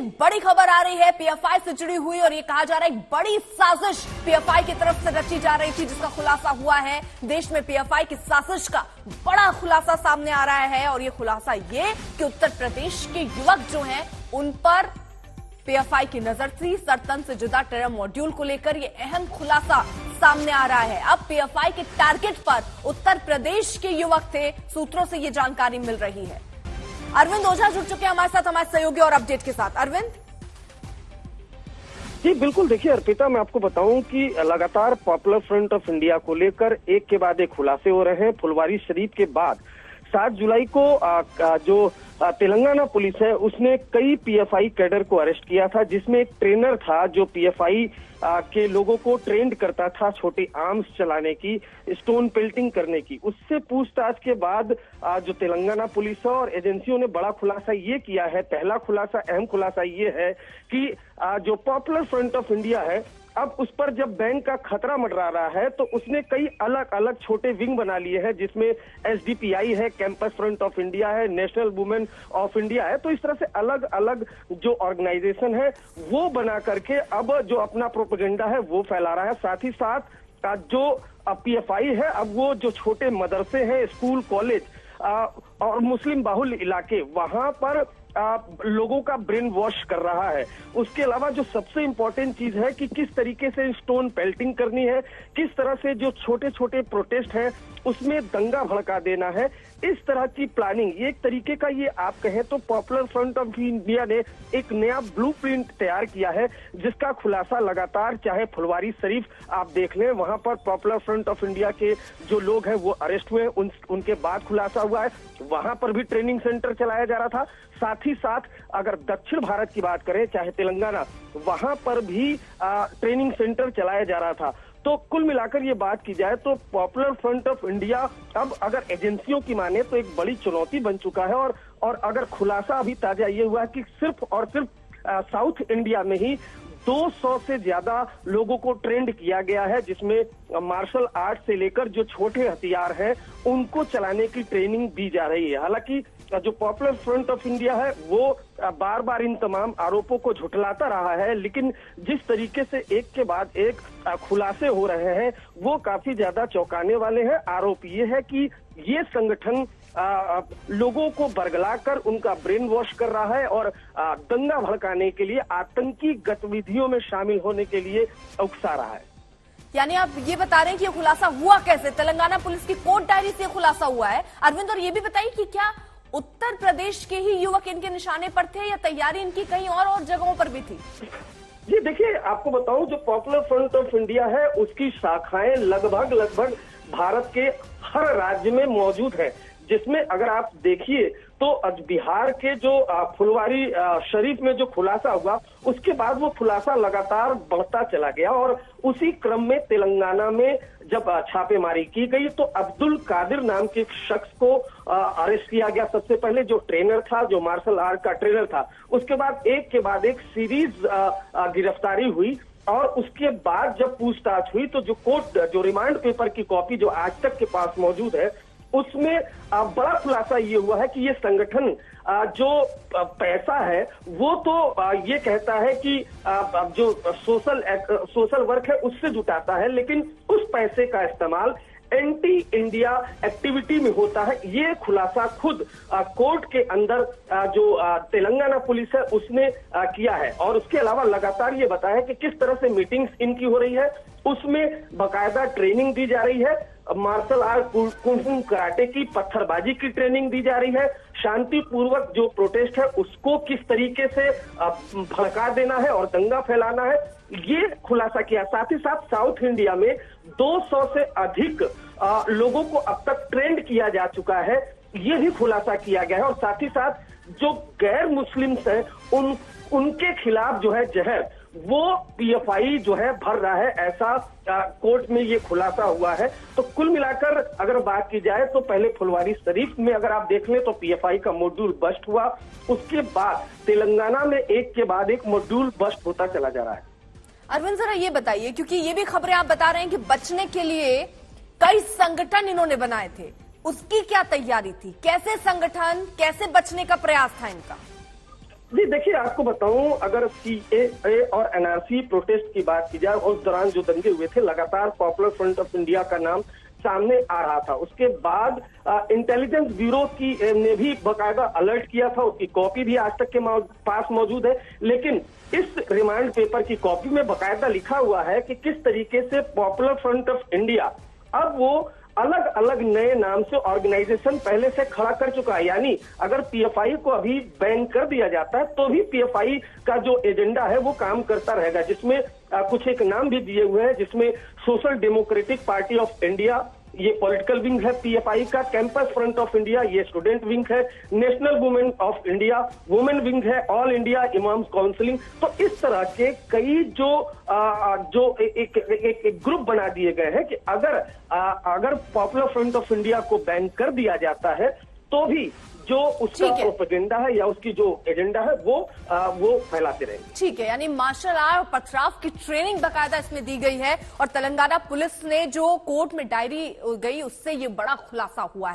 एक बड़ी खबर आ रही है पीएफआई से जुड़ी हुई और ये कहा जा रहा है एक बड़ी साजिश पीएफआई की तरफ से रची जा रही थी जिसका खुलासा हुआ है। देश में पीएफआई की साजिश का बड़ा खुलासा सामने आ रहा है और ये खुलासा ये कि उत्तर प्रदेश के युवक जो हैं उन पर पीएफआई की नजर थी। सरतन से जुदा टेरर मॉड्यूल को लेकर ये अहम खुलासा सामने आ रहा है। अब पीएफआई के टारगेट पर उत्तर प्रदेश के युवक थे, सूत्रों से ये जानकारी मिल रही है। अरविंद ओझा जुड़ चुके हैं हमारे साथ, हमारे सहयोगी और अपडेट के साथ। अरविंद जी बिल्कुल, देखिए अर्पिता, मैं आपको बताऊं कि लगातार पॉपुलर फ्रंट ऑफ इंडिया को लेकर एक के बाद एक खुलासे हो रहे हैं। फुलवारी शरीफ के बाद 7 जुलाई को जो तेलंगाना पुलिस है उसने कई पीएफआई कैडर को अरेस्ट किया था, जिसमें एक ट्रेनर था जो पीएफआई के लोगों को ट्रेंड करता था छोटे आर्म्स चलाने की, स्टोन पेल्टिंग करने की। उससे पूछताछ के बाद जो तेलंगाना पुलिस और एजेंसियों ने बड़ा खुलासा ये किया है। पहला खुलासा, अहम खुलासा ये है कि जो पॉपुलर फ्रंट ऑफ इंडिया है, अब उस पर जब बैंक का खतरा मंडरा रहा है तो उसने कई अलग अलग छोटे विंग बना लिए हैं, जिसमें एसडीपीआई है, कैंपस फ्रंट ऑफ इंडिया है, नेशनल वुमेन ऑफ इंडिया है। तो इस तरह से अलग अलग जो ऑर्गेनाइजेशन है वो बना करके अब जो अपना प्रोपेगेंडा है वो फैला रहा है। साथ ही साथ जो पीएफआई है अब वो जो छोटे मदरसे हैं, स्कूल, कॉलेज और मुस्लिम बाहुल इलाके, वहां पर लोगों का ब्रेन वॉश कर रहा है। उसके अलावा जो सबसे इम्पोर्टेंट चीज है कि किस तरीके से स्टोन पेल्टिंग करनी है, किस तरह से जो छोटे छोटे प्रोटेस्ट है उसमें दंगा भड़का देना है, इस तरह की प्लानिंग, ये एक तरीके का, ये आप कहें तो पॉपुलर फ्रंट ऑफ इंडिया ने एक नया ब्लूप्रिंट तैयार किया है, जिसका खुलासा लगातार, चाहे फुलवारी शरीफ आप देख लें, वहां पर पॉपुलर फ्रंट ऑफ इंडिया के जो लोग हैं वो अरेस्ट हुए, उनके बाद खुलासा हुआ है। वहां पर भी ट्रेनिंग सेंटर चलाया जा रहा था। साथ ही साथ अगर दक्षिण भारत की बात करें, चाहे तेलंगाना, वहां पर भी ट्रेनिंग सेंटर चलाया जा रहा था। तो कुल मिलाकर ये बात की जाए तो पॉपुलर फ्रंट ऑफ इंडिया अब अगर एजेंसियों की माने तो एक बड़ी चुनौती बन चुका है। और अगर खुलासा अभी ताजा ये हुआ कि सिर्फ और सिर्फ साउथ इंडिया में ही 200 से ज्यादा लोगों को ट्रेंड किया गया है, जिसमें मार्शल आर्ट से लेकर जो छोटे हथियार हैं उनको चलाने की ट्रेनिंग दी जा रही है। हालांकि जो पॉपुलर फ्रंट ऑफ इंडिया है वो बार बार इन तमाम आरोपों को झुठलाता रहा है, लेकिन जिस तरीके से एक के बाद एक खुलासे हो रहे हैं वो काफी ज्यादा चौंकाने वाले हैं। आरोप ये है कि ये संगठन लोगों को बरगलाकर उनका ब्रेन वॉश कर रहा है और दंगा भड़काने के लिए, आतंकी गतिविधियों में शामिल होने के लिए उकसा रहा है। यानी आप ये बता रहे हैं कि ये खुलासा हुआ कैसे? तेलंगाना पुलिस की कोर्ट डायरी से खुलासा हुआ है। अरविंद, और ये भी बताइए कि क्या उत्तर प्रदेश के ही युवक इनके निशाने पर थे या तैयारी इनकी कहीं और जगहों पर भी थी? जी देखिए, आपको बताऊं, जो पॉपुलर फ्रंट ऑफ इंडिया है उसकी शाखाएं लगभग भारत के हर राज्य में मौजूद है, जिसमें अगर आप देखिए तो बिहार के जो फुलवारी शरीफ में जो खुलासा हुआ उसके बाद वो खुलासा लगातार बढ़ता चला गया और उसी क्रम में तेलंगाना में जब छापेमारी की गई तो अब्दुल कादिर नाम के एक शख्स को अरेस्ट किया गया। सबसे पहले जो ट्रेनर था, जो मार्शल आर्ट का ट्रेनर था, उसके बाद एक के बाद एक सीरीज गिरफ्तारी हुई और उसके बाद जब पूछताछ हुई तो जो कोर्ट, जो रिमांड पेपर की कॉपी जो आज तक के पास मौजूद है, उसमें बड़ा खुलासा ये हुआ है कि ये संगठन जो पैसा है वो तो ये कहता है कि जो सोशल वर्क है उससे जुटाता है, लेकिन उस पैसे का इस्तेमाल एंटी इंडिया एक्टिविटी में होता है। ये खुलासा खुद कोर्ट के अंदर जो तेलंगाना पुलिस है उसने किया है। और उसके अलावा लगातार ये बताया कि किस तरह से मीटिंग्स इनकी हो रही है, उसमें बाकायदा ट्रेनिंग दी जा रही है, मार्शल आर्ट, कुंफू कराटे की, पत्थरबाजी की ट्रेनिंग दी जा रही है, शांतिपूर्वक जो प्रोटेस्ट है उसको किस तरीके से भड़का देना है और दंगा फैलाना है, ये खुलासा किया। साथ ही साथ साउथ इंडिया में 200 से अधिक लोगों को अब तक ट्रेंड किया जा चुका है, ये भी खुलासा किया गया है। और साथ ही साथ जो गैर मुस्लिम्स हैं उनके खिलाफ जो है जहर वो पीएफआई जो है भर रहा है, ऐसा कोर्ट में ये खुलासा हुआ है। तो कुल मिलाकर अगर बात की जाए तो पहले फुलवारी शरीफ में अगर आप देख लें तो पीएफआई का मॉड्यूल बस्ट हुआ, उसके बाद तेलंगाना में एक के बाद एक मॉड्यूल बस्ट होता चला जा रहा है। अरविंद, जरा ये बताइए, क्योंकि ये भी खबरें आप बता रहे हैं कि बचने के लिए कई संगठन इन्होंने बनाए थे, उसकी क्या तैयारी थी? कैसे संगठन, कैसे बचने का प्रयास था इनका? जी देखिए, आपको बताऊं, अगर सीएए और एनआरसी प्रोटेस्ट की बात की जाए, उस दौरान जो दंगे हुए थे, लगातार पॉपुलर फ्रंट ऑफ इंडिया का नाम सामने आ रहा था। उसके बाद इंटेलिजेंस ब्यूरो की ने भी बकायदा अलर्ट किया था, उसकी कॉपी भी आज तक के पास मौजूद है। लेकिन इस रिमांड पेपर की कॉपी में बकायदा लिखा हुआ है कि किस तरीके से पॉपुलर फ्रंट ऑफ इंडिया अब वो अलग अलग नए नाम से ऑर्गेनाइजेशन पहले से खड़ा कर चुका है। यानी अगर पीएफआई को अभी बैन कर दिया जाता है तो भी पीएफआई का जो एजेंडा है वो काम करता रहेगा, जिसमें कुछ एक नाम भी दिए हुए हैं, जिसमें social democratic party of India, ये पॉलिटिकल विंग है पीएफआई का, कैंपस फ्रंट ऑफ इंडिया, ये स्टूडेंट विंग है, national women of India, women wing है, ऑल इंडिया इमाम्स काउंसिलिंग। तो इस तरह के कई जो एक ग्रुप बना दिए गए हैं कि अगर पॉपुलर फ्रंट ऑफ इंडिया को बैन कर दिया जाता है तो भी जो उसका प्रोपेगेंडा है या उसकी जो एजेंडा है वो फैलाते रहेंगे। ठीक है, यानी मार्शल आर्ट और पथराव की ट्रेनिंग बकायदा इसमें दी गई है और तेलंगाना पुलिस ने जो कोर्ट में डायरी गई उससे ये बड़ा खुलासा हुआ है।